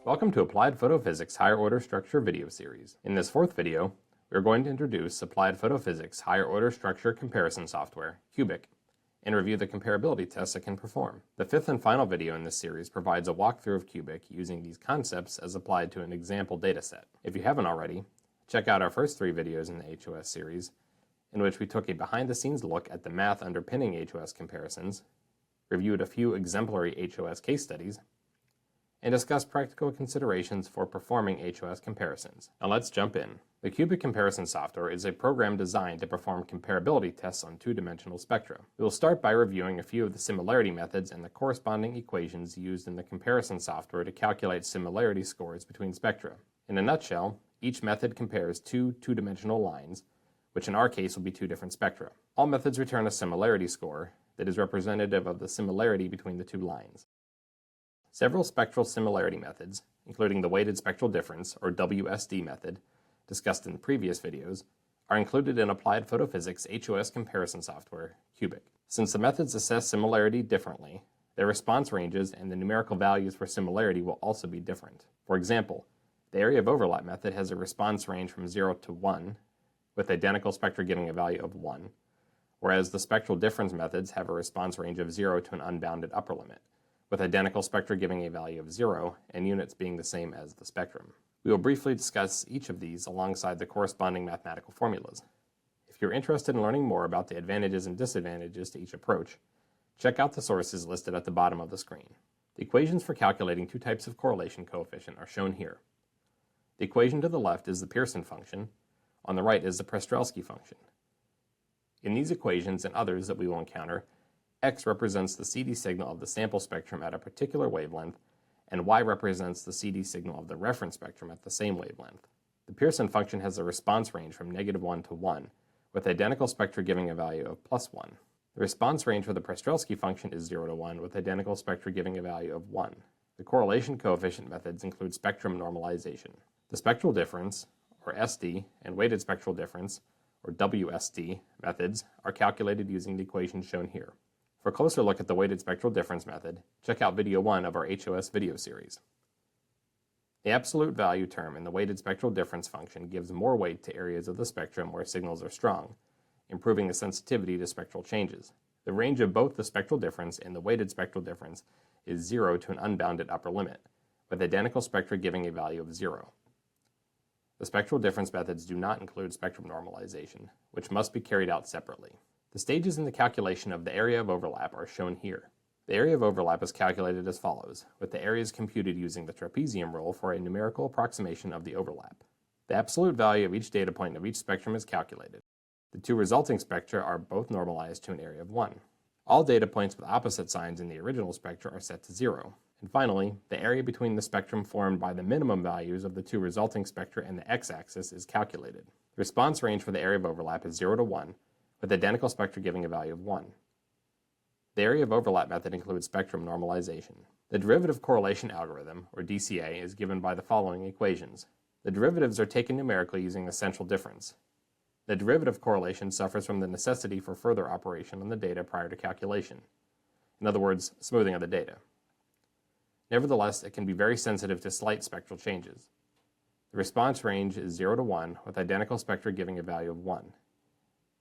Welcome to Applied Photophysics Higher Order Structure video series. In this fourth video, we are going to introduce Applied Photophysics Higher Order Structure Comparison Software, qBIC, and review the comparability tests it can perform. The fifth and final video in this series provides a walkthrough of qBIC using these concepts as applied to an example dataset. If you haven't already, check out our first three videos in the HOS series, in which we took a behind-the-scenes look at the math underpinning HOS comparisons, reviewed a few exemplary HOS case studies, and discuss practical considerations for performing HOS comparisons. Now let's jump in. The qBIC comparison software is a program designed to perform comparability tests on two-dimensional spectra. We will start by reviewing a few of the similarity methods and the corresponding equations used in the comparison software to calculate similarity scores between spectra. In a nutshell, each method compares two two-dimensional lines, which in our case will be two different spectra. All methods return a similarity score that is representative of the similarity between the two lines. Several spectral similarity methods, including the weighted spectral difference, or WSD method, discussed in the previous videos, are included in Applied Photophysics HOS comparison software, qBIC. Since the methods assess similarity differently, their response ranges and the numerical values for similarity will also be different. For example, the area of overlap method has a response range from 0 to 1, with identical spectra giving a value of 1, whereas the spectral difference methods have a response range of 0 to an unbounded upper limit, with identical spectra giving a value of 0 and units being the same as the spectrum. We will briefly discuss each of these alongside the corresponding mathematical formulas. If you're interested in learning more about the advantages and disadvantages to each approach, check out the sources listed at the bottom of the screen. The equations for calculating two types of correlation coefficient are shown here. The equation to the left is the Pearson function, on the right is the Prstrelsky function. In these equations and others that we will encounter, X represents the CD signal of the sample spectrum at a particular wavelength, and Y represents the CD signal of the reference spectrum at the same wavelength. The Pearson function has a response range from -1 to 1, with identical spectra giving a value of +1. The response range for the Prstrelsky function is 0 to 1, with identical spectra giving a value of 1. The correlation coefficient methods include spectrum normalization. The spectral difference, or SD, and weighted spectral difference, or WSD, methods are calculated using the equations shown here. For a closer look at the weighted spectral difference method, check out video 1 of our HOS video series. The absolute value term in the weighted spectral difference function gives more weight to areas of the spectrum where signals are strong, improving the sensitivity to spectral changes. The range of both the spectral difference and the weighted spectral difference is 0 to an unbounded upper limit, with identical spectra giving a value of 0. The spectral difference methods do not include spectrum normalization, which must be carried out separately. The stages in the calculation of the area of overlap are shown here. The area of overlap is calculated as follows, with the areas computed using the trapezium rule for a numerical approximation of the overlap. The absolute value of each data point of each spectrum is calculated. The two resulting spectra are both normalized to an area of 1. All data points with opposite signs in the original spectra are set to 0. And finally, the area between the spectrum formed by the minimum values of the two resulting spectra and the x-axis is calculated. The response range for the area of overlap is 0 to 1, with identical spectra giving a value of 1. The area of overlap method includes spectrum normalization. The derivative correlation algorithm, or DCA, is given by the following equations. The derivatives are taken numerically using the central difference. The derivative correlation suffers from the necessity for further operation on the data prior to calculation. In other words, smoothing of the data. Nevertheless, it can be very sensitive to slight spectral changes. The response range is 0 to 1, with identical spectra giving a value of 1.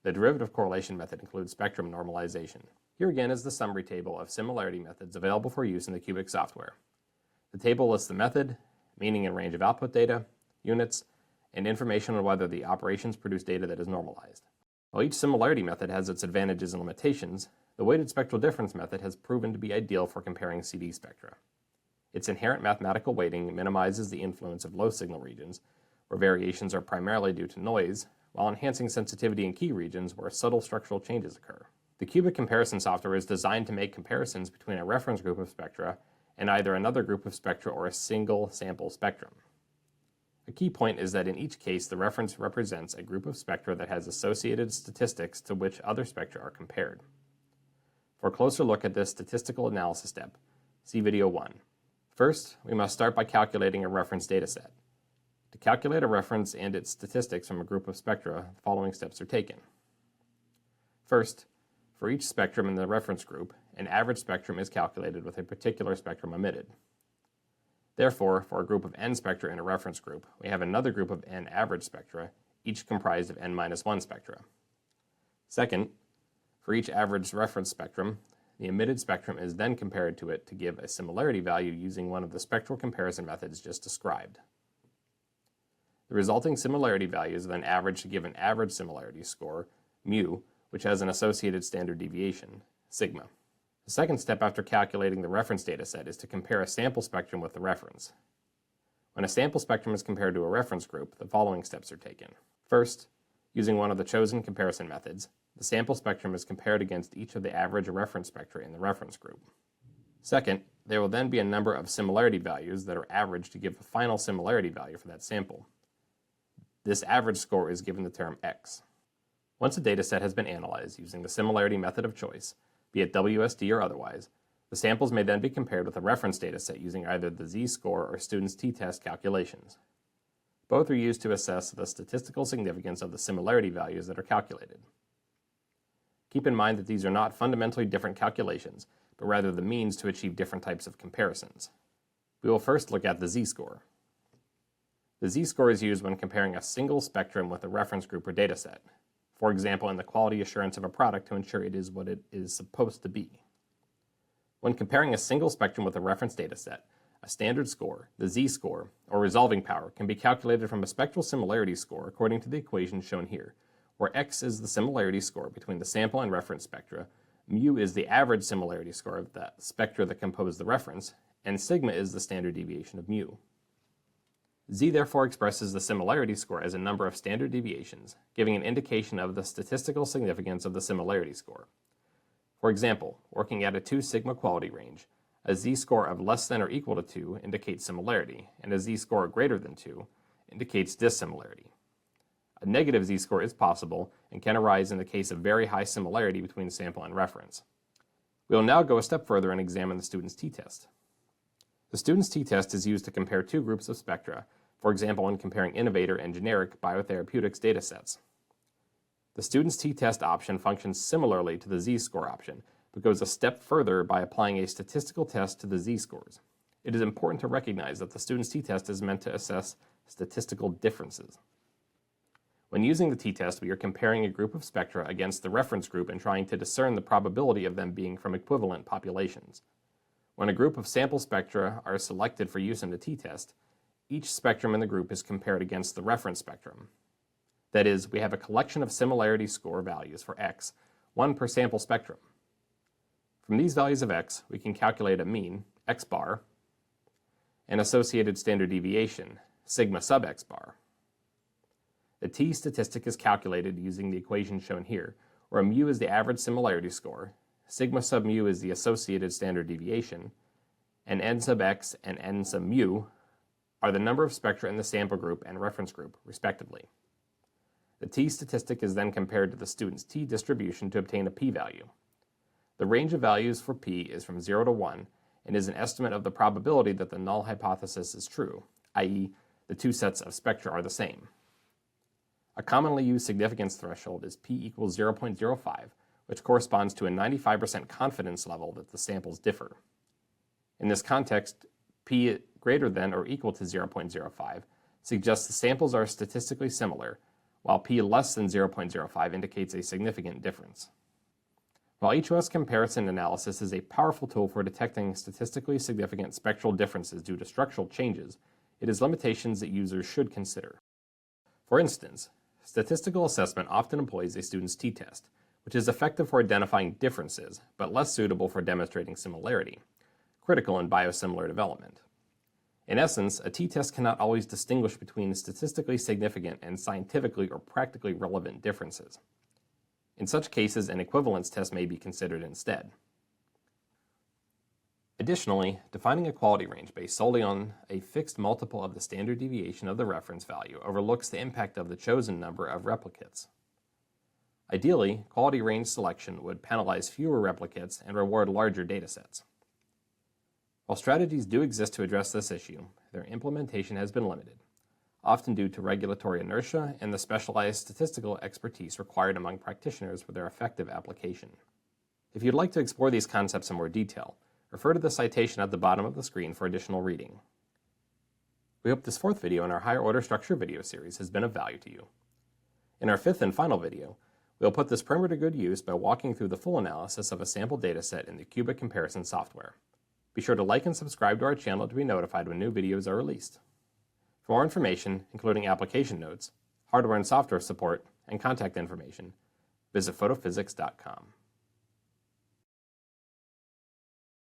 The derivative correlation method includes spectrum normalization. Here again is the summary table of similarity methods available for use in the qBIC software. The table lists the method, meaning and range of output data, units, and information on whether the operations produce data that is normalized. While each similarity method has its advantages and limitations, the weighted spectral difference method has proven to be ideal for comparing CD spectra. Its inherent mathematical weighting minimizes the influence of low signal regions, where variations are primarily due to noise, while enhancing sensitivity in key regions where subtle structural changes occur. The qBIC comparison software is designed to make comparisons between a reference group of spectra and either another group of spectra or a single sample spectrum. A key point is that in each case, the reference represents a group of spectra that has associated statistics to which other spectra are compared. For a closer look at this statistical analysis step, see video 1. First, we must start by calculating a reference dataset. To calculate a reference and its statistics from a group of spectra, the following steps are taken. First, for each spectrum in the reference group, an average spectrum is calculated with a particular spectrum omitted. Therefore, for a group of n spectra in a reference group, we have another group of n average spectra, each comprised of n-1 spectra. Second, for each average reference spectrum, the emitted spectrum is then compared to it to give a similarity value using one of the spectral comparison methods just described. The resulting similarity values are then averaged to give an average similarity score, mu, which has an associated standard deviation, sigma. The second step after calculating the reference dataset is to compare a sample spectrum with the reference. When a sample spectrum is compared to a reference group, the following steps are taken. First, using one of the chosen comparison methods, the sample spectrum is compared against each of the average reference spectra in the reference group. Second, there will then be a number of similarity values that are averaged to give a final similarity value for that sample. This average score is given the term x. Once a dataset has been analyzed using the similarity method of choice, be it WSD or otherwise, the samples may then be compared with a reference dataset using either the z-score or student's t-test calculations. Both are used to assess the statistical significance of the similarity values that are calculated. Keep in mind that these are not fundamentally different calculations, but rather the means to achieve different types of comparisons. We will first look at the z-score. The z-score is used when comparing a single spectrum with a reference group or dataset, for example in the quality assurance of a product to ensure it is what it is supposed to be. When comparing a single spectrum with a reference dataset, a standard score, the z-score, or resolving power, can be calculated from a spectral similarity score according to the equation shown here, where x is the similarity score between the sample and reference spectra, mu is the average similarity score of the spectra that compose the reference, and sigma is the standard deviation of mu. Z therefore expresses the similarity score as a number of standard deviations, giving an indication of the statistical significance of the similarity score. For example, working at a 2 sigma quality range, a z-score of less than or equal to 2 indicates similarity, and a z-score greater than 2 indicates dissimilarity. A negative z-score is possible and can arise in the case of very high similarity between sample and reference. We will now go a step further and examine the student's t-test. The student's t-test is used to compare two groups of spectra, for example when comparing innovator and generic biotherapeutics datasets. The student's t-test option functions similarly to the z-score option, but goes a step further by applying a statistical test to the z-scores. It is important to recognize that the student's t-test is meant to assess statistical differences. When using the t-test, we are comparing a group of spectra against the reference group and trying to discern the probability of them being from equivalent populations. When a group of sample spectra are selected for use in the t-test, each spectrum in the group is compared against the reference spectrum. That is, we have a collection of similarity score values for x, one per sample spectrum. From these values of x, we can calculate a mean, x bar, and associated standard deviation, sigma sub x bar. The t statistic is calculated using the equation shown here, where mu is the average similarity score, sigma sub mu is the associated standard deviation, and n sub x and n sub mu are the number of spectra in the sample group and reference group, respectively. The t statistic is then compared to the student's t distribution to obtain a p-value. The range of values for p is from 0 to 1 and is an estimate of the probability that the null hypothesis is true, i.e., the two sets of spectra are the same. A commonly used significance threshold is p equals 0.05, which corresponds to a 95% confidence level that the samples differ. In this context, p greater than or equal to 0.05 suggests the samples are statistically similar, while p less than 0.05 indicates a significant difference. While HOS comparison analysis is a powerful tool for detecting statistically significant spectral differences due to structural changes, it has limitations that users should consider. For instance, statistical assessment often employs a student's t-test, which is effective for identifying differences, but less suitable for demonstrating similarity, critical in biosimilar development. In essence, a t-test cannot always distinguish between statistically significant and scientifically or practically relevant differences. In such cases, an equivalence test may be considered instead. Additionally, defining a quality range based solely on a fixed multiple of the standard deviation of the reference value overlooks the impact of the chosen number of replicates. Ideally, quality range selection would penalize fewer replicates and reward larger datasets. While strategies do exist to address this issue, their implementation has been limited, often due to regulatory inertia and the specialized statistical expertise required among practitioners for their effective application. If you'd like to explore these concepts in more detail, refer to the citation at the bottom of the screen for additional reading. We hope this fourth video in our higher order structure video series has been of value to you. In our fifth and final video, we'll put this primer to good use by walking through the full analysis of a sample dataset in the qBIC comparison software. Be sure to like and subscribe to our channel to be notified when new videos are released. For more information, including application notes, hardware and software support, and contact information, visit photophysics.com.